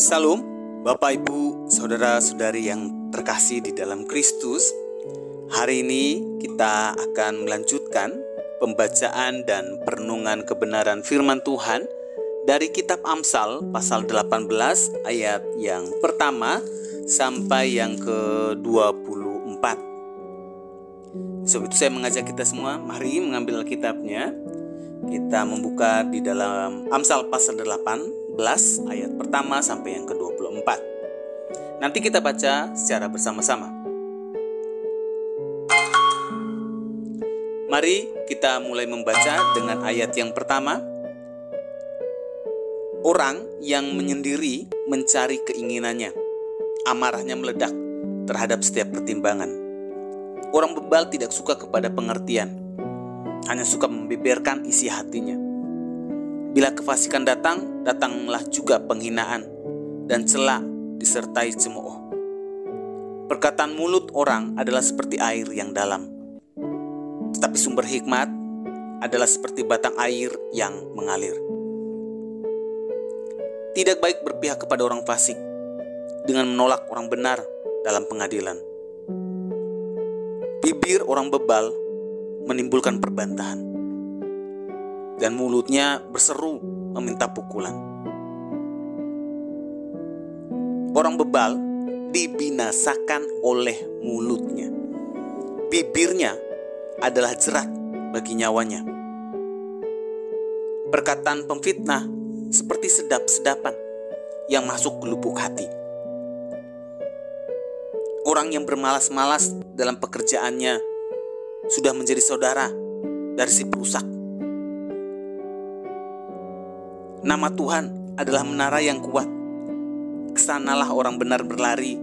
Salam, Bapak Ibu, Saudara-saudari yang terkasih di dalam Kristus. Hari ini kita akan melanjutkan pembacaan dan perenungan kebenaran firman Tuhan dari kitab Amsal pasal 18 ayat yang pertama sampai yang ke-24. Sebab itu saya mengajak kita semua, mari mengambil Alkitabnya. Kita membuka di dalam Amsal pasal 18 ayat pertama sampai yang ke-24. Nanti kita baca secara bersama-sama. Mari kita mulai membaca dengan ayat yang pertama. Orang yang menyendiri mencari keinginannya, amarahnya meledak terhadap setiap pertimbangan. Orang bebal tidak suka kepada pengertian, hanya suka membeberkan isi hatinya. Bila kefasikan datang, datanglah juga penghinaan, dan cela disertai cemooh. Perkataan mulut orang adalah seperti air yang dalam, tetapi sumber hikmat adalah seperti batang air yang mengalir. Tidak baik berpihak kepada orang fasik dengan menolak orang benar dalam pengadilan. Bibir orang bebal menimbulkan perbantahan, dan mulutnya berseru meminta pukulan. Orang bebal dibinasakan oleh mulutnya. Bibirnya adalah jerat bagi nyawanya. Perkataan pemfitnah seperti sedap-sedapan yang masuk ke lubuk hati. Orang yang bermalas-malas dalam pekerjaannya sudah menjadi saudara dari si perusak. Nama Tuhan adalah menara yang kuat. Kesanalah orang benar berlari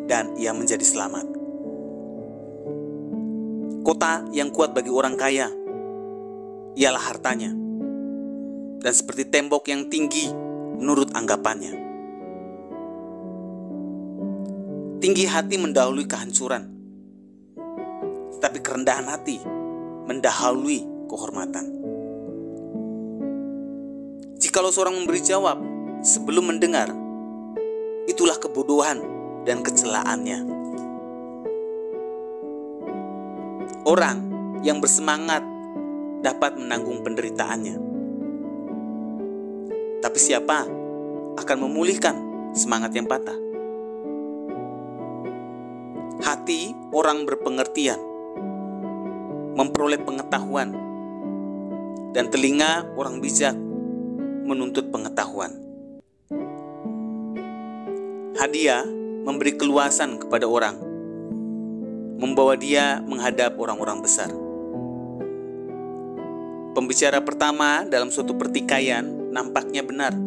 dan ia menjadi selamat. Kota yang kuat bagi orang kaya ialah hartanya, dan seperti tembok yang tinggi menurut anggapannya. Tinggi hati mendahului kehancuran, tetapi kerendahan hati mendahului kehormatan. Jikalau seorang memberi jawab sebelum mendengar, itulah kebodohan dan kecelaannya. Orang yang bersemangat dapat menanggung penderitaannya, tapi siapa akan memulihkan semangat yang patah? Hati orang berpengertian memperoleh pengetahuan, dan telinga orang bijak menuntut pengetahuan. Hadiah memberi keluasan kepada orang, membawa dia menghadap orang-orang besar. Pembicara pertama dalam suatu pertikaian nampaknya benar.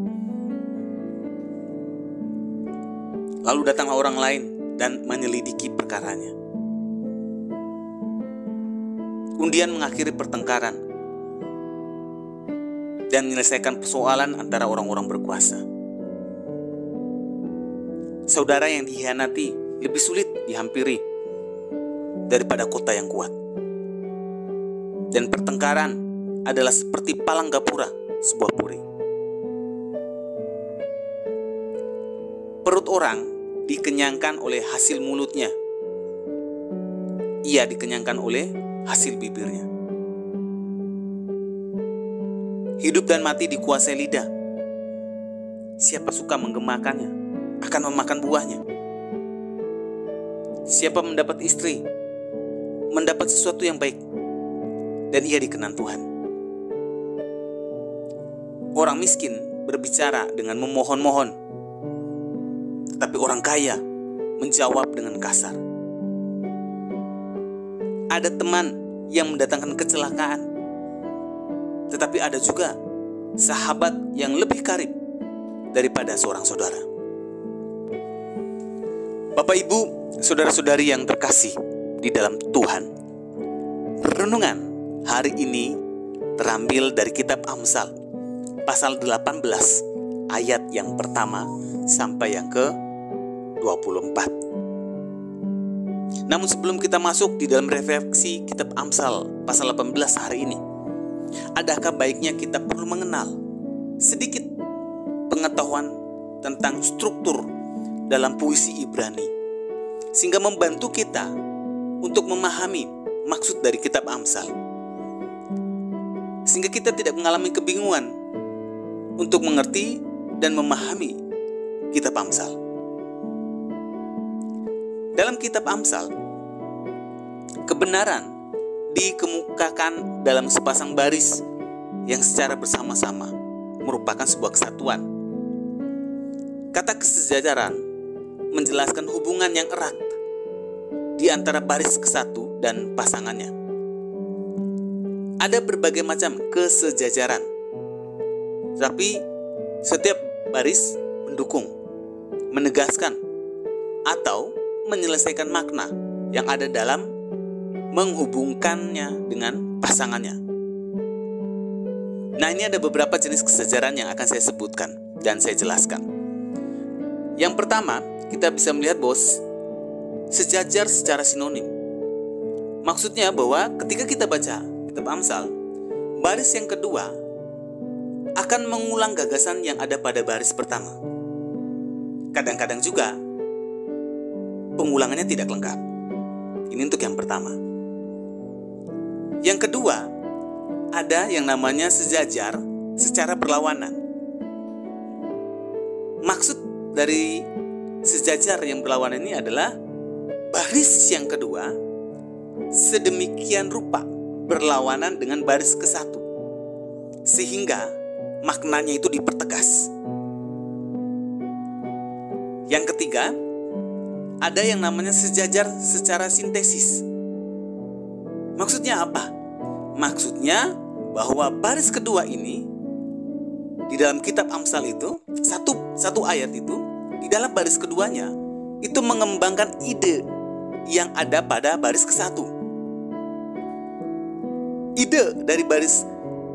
Lalu datanglah orang lain dan menyelidiki perkaranya. Undian mengakhiri pertengkaran dan menyelesaikan persoalan antara orang-orang berkuasa. Saudara yang dikhianati lebih sulit dihampiri daripada kota yang kuat. Dan pertengkaran adalah seperti palang gapura sebuah puri. Perut orang dikenyangkan oleh hasil mulutnya. Ia dikenyangkan oleh hasil bibirnya. Hidup dan mati dikuasai lidah. Siapa suka menggemakannya akan memakan buahnya. Siapa mendapat istri mendapat sesuatu yang baik, dan ia dikenan Tuhan. Orang miskin berbicara dengan memohon-mohon, tetapi orang kaya menjawab dengan kasar. Ada teman yang mendatangkan kecelakaan, tetapi ada juga sahabat yang lebih karib daripada seorang saudara. Bapak, Ibu, saudara-saudari yang terkasih di dalam Tuhan, renungan hari ini terambil dari kitab Amsal pasal 18 ayat yang pertama sampai yang ke-24. Namun sebelum kita masuk di dalam refleksi kitab Amsal pasal 18 hari ini, adakah baiknya kita perlu mengenal sedikit pengetahuan tentang struktur dalam puisi Ibrani, sehingga membantu kita untuk memahami maksud dari kitab Amsal, sehingga kita tidak mengalami kebingungan untuk mengerti dan memahami kitab Amsal. Dalam kitab Amsal, kebenaran dikemukakan dalam sepasang baris yang secara bersama-sama merupakan sebuah kesatuan. Kata kesejajaran menjelaskan hubungan yang erat di antara baris kesatu dan pasangannya. Ada berbagai macam kesejajaran, tapi setiap baris mendukung, menegaskan, atau menyelesaikan makna yang ada dalam menghubungkannya dengan pasangannya. Nah, ini ada beberapa jenis kesejajaran yang akan saya sebutkan dan saya jelaskan. Yang pertama, kita bisa melihat bahwa sejajar secara sinonim. Maksudnya bahwa ketika kita baca kitab Amsal, baris yang kedua akan mengulang gagasan yang ada pada baris pertama. Kadang-kadang juga pengulangannya tidak lengkap. Ini untuk yang pertama. Yang kedua, ada yang namanya sejajar secara berlawanan. Maksud dari sejajar yang berlawanan ini adalah baris yang kedua sedemikian rupa berlawanan dengan baris ke satu, sehingga maknanya itu dipertegas. Yang ketiga, ada yang namanya sejajar secara sintesis. Maksudnya apa? Maksudnya bahwa baris kedua ini di dalam kitab Amsal itu, satu ayat itu, di dalam baris keduanya itu mengembangkan ide yang ada pada baris ke satu. Ide dari baris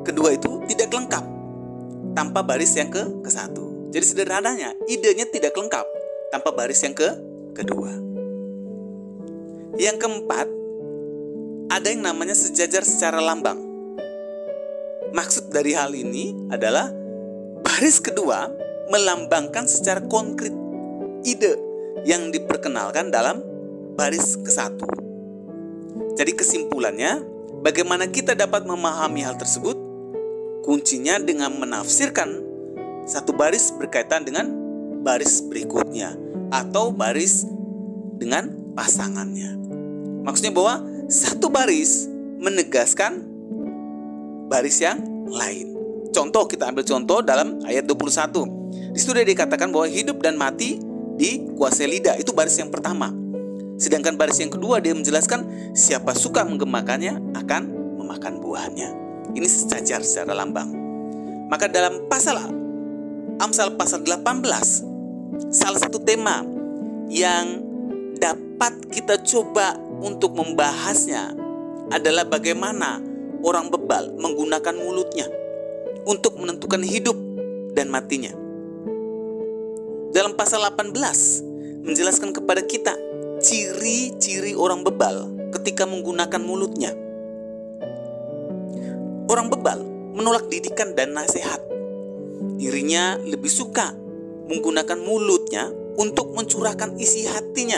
kedua itu tidak lengkap tanpa baris yang ke satu. Jadi sederhananya, idenya tidak lengkap tanpa baris yang kedua. Yang keempat, ada yang namanya sejajar secara lambang. Maksud dari hal ini adalah baris kedua melambangkan secara konkret ide yang diperkenalkan dalam baris ke satu. Jadi kesimpulannya, bagaimana kita dapat memahami hal tersebut? Kuncinya dengan menafsirkan satu baris berkaitan dengan baris berikutnya atau baris dengan pasangannya. Maksudnya bahwa satu baris menegaskan baris yang lain. Contoh, kita ambil contoh dalam ayat 21. Di situ dikatakan bahwa hidup dan mati dikuasai lidah. Itu baris yang pertama. Sedangkan baris yang kedua dia menjelaskan siapa suka menggemakannya akan memakan buahnya. Ini sejajar secara lambang. Maka dalam Amsal pasal 18, salah satu tema yang dapat kita coba untuk membahasnya adalah bagaimana orang bebal menggunakan mulutnya untuk menentukan hidup dan matinya. Dalam pasal 18 menjelaskan kepada kita ciri-ciri orang bebal ketika menggunakan mulutnya. Orang bebal menolak didikan dan nasihat. Dirinya lebih suka menggunakan mulutnya untuk mencurahkan isi hatinya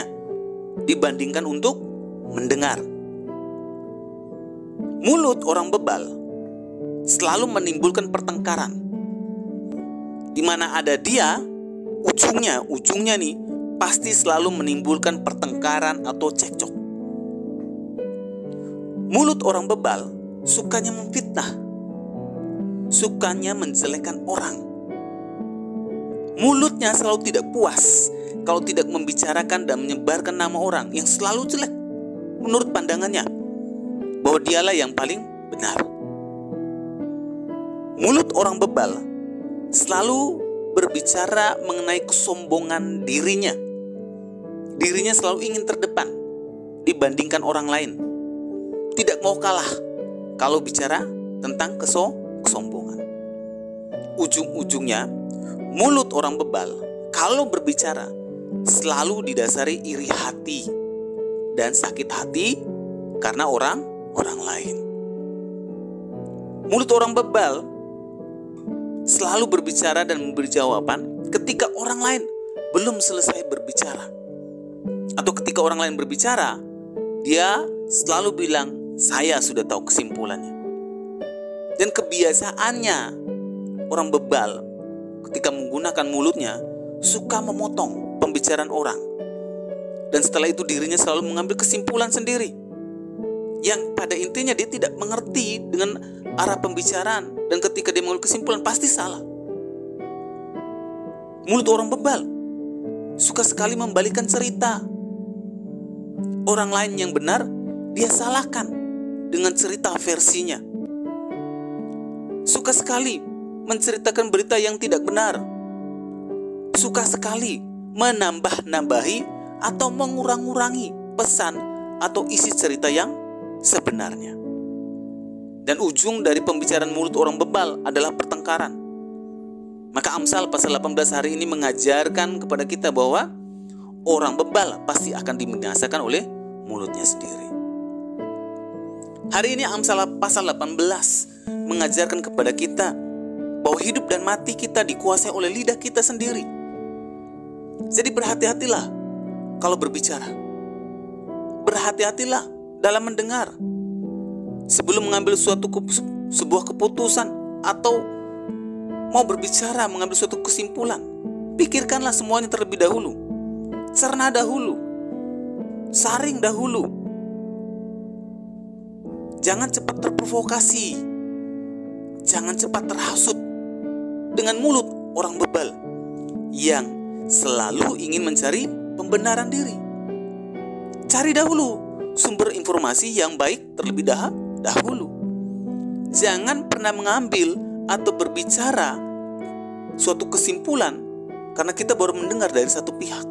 dibandingkan untuk mendengar. Mulut orang bebal selalu menimbulkan pertengkaran. Di mana ada dia, ujungnya nih pasti selalu menimbulkan pertengkaran atau cekcok. Mulut orang bebal sukanya memfitnah, sukanya menjelekkan orang. Mulutnya selalu tidak puas kalau tidak membicarakan dan menyebarkan nama orang yang selalu jelek menurut pandangannya, bahwa dialah yang paling benar. Mulut orang bebal selalu berbicara mengenai kesombongan dirinya. Dirinya selalu ingin terdepan dibandingkan orang lain. Tidak mau kalah kalau bicara tentang kesombongan. Ujung-ujungnya, mulut orang bebal kalau berbicara selalu didasari iri hati dan sakit hati karena orang lain. Mulut orang bebal selalu berbicara dan memberi jawaban ketika orang lain belum selesai berbicara. Atau ketika orang lain berbicara, dia selalu bilang, saya sudah tahu kesimpulannya. Dan kebiasaannya orang bebal ketika menggunakan mulutnya suka memotong pembicaraan orang. Dan setelah itu dirinya selalu mengambil kesimpulan sendiri, yang pada intinya dia tidak mengerti dengan arah pembicaraan. Dan ketika dia mengambil kesimpulan pasti salah. Mulut orang bebal suka sekali membalikan cerita. Orang lain yang benar dia salahkan dengan cerita versinya. Suka sekali menceritakan berita yang tidak benar. Suka sekali menambah-nambahi atau mengurang-urangi pesan atau isi cerita yang sebenarnya. Dan ujung dari pembicaraan mulut orang bebal adalah pertengkaran. Maka Amsal pasal 18 hari ini mengajarkan kepada kita bahwa orang bebal pasti akan dibinasakan oleh mulutnya sendiri. Hari ini Amsal pasal 18 mengajarkan kepada kita bahwa hidup dan mati kita dikuasai oleh lidah kita sendiri. Jadi berhati-hatilah kalau berbicara. Berhati-hatilah dalam mendengar. Sebelum mengambil sebuah keputusan atau mau berbicara, mengambil suatu kesimpulan, pikirkanlah semuanya terlebih dahulu. Cerna dahulu. Saring dahulu. Jangan cepat terprovokasi. Jangan cepat terhasut dengan mulut orang bebal yang selalu ingin mencari pembenaran diri. Cari dahulu sumber informasi yang baik terlebih dahulu. Jangan pernah mengambil atau berbicara suatu kesimpulan karena kita baru mendengar dari satu pihak.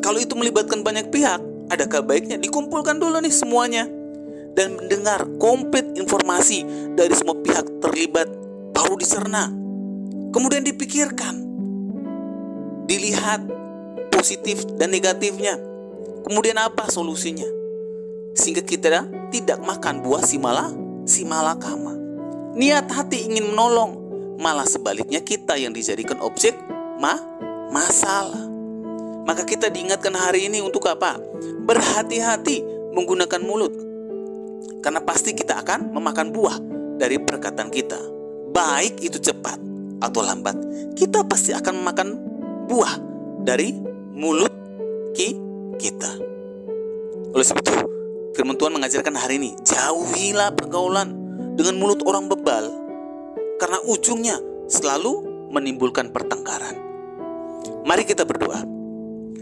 Kalau itu melibatkan banyak pihak, adakah baiknya dikumpulkan dulu nih semuanya dan mendengar komplit informasi dari semua pihak terlibat, baru dicerna, kemudian dipikirkan, dilihat positif dan negatifnya, kemudian apa solusinya, sehingga kita tidak makan buah si malakama. Niat hati ingin menolong, malah sebaliknya kita yang dijadikan objek masalah. Maka kita diingatkan hari ini untuk apa? Berhati-hati menggunakan mulut, karena pasti kita akan memakan buah dari perkataan kita. Baik itu cepat atau lambat, kita pasti akan memakan buah dari mulut kita. Oleh sebab itu, firman Tuhan mengajarkan hari ini, jauhilah pergaulan dengan mulut orang bebal, karena ujungnya selalu menimbulkan pertengkaran. Mari kita berdoa.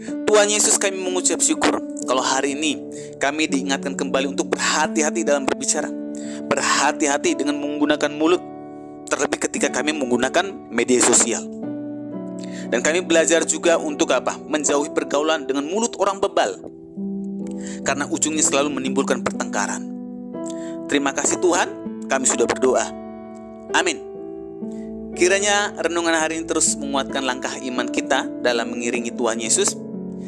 Tuhan Yesus, kami mengucap syukur kalau hari ini kami diingatkan kembali untuk berhati-hati dalam berbicara, berhati-hati dengan menggunakan mulut, terlebih ketika kami menggunakan media sosial. Dan kami belajar juga untuk apa? Menjauhi pergaulan dengan mulut orang bebal, karena ujungnya selalu menimbulkan pertengkaran. Terima kasih Tuhan, kami sudah berdoa. Amin. Kiranya renungan hari ini terus menguatkan langkah iman kita dalam mengiringi Tuhan Yesus.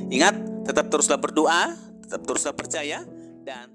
Ingat, tetap teruslah berdoa, tetap teruslah percaya, dan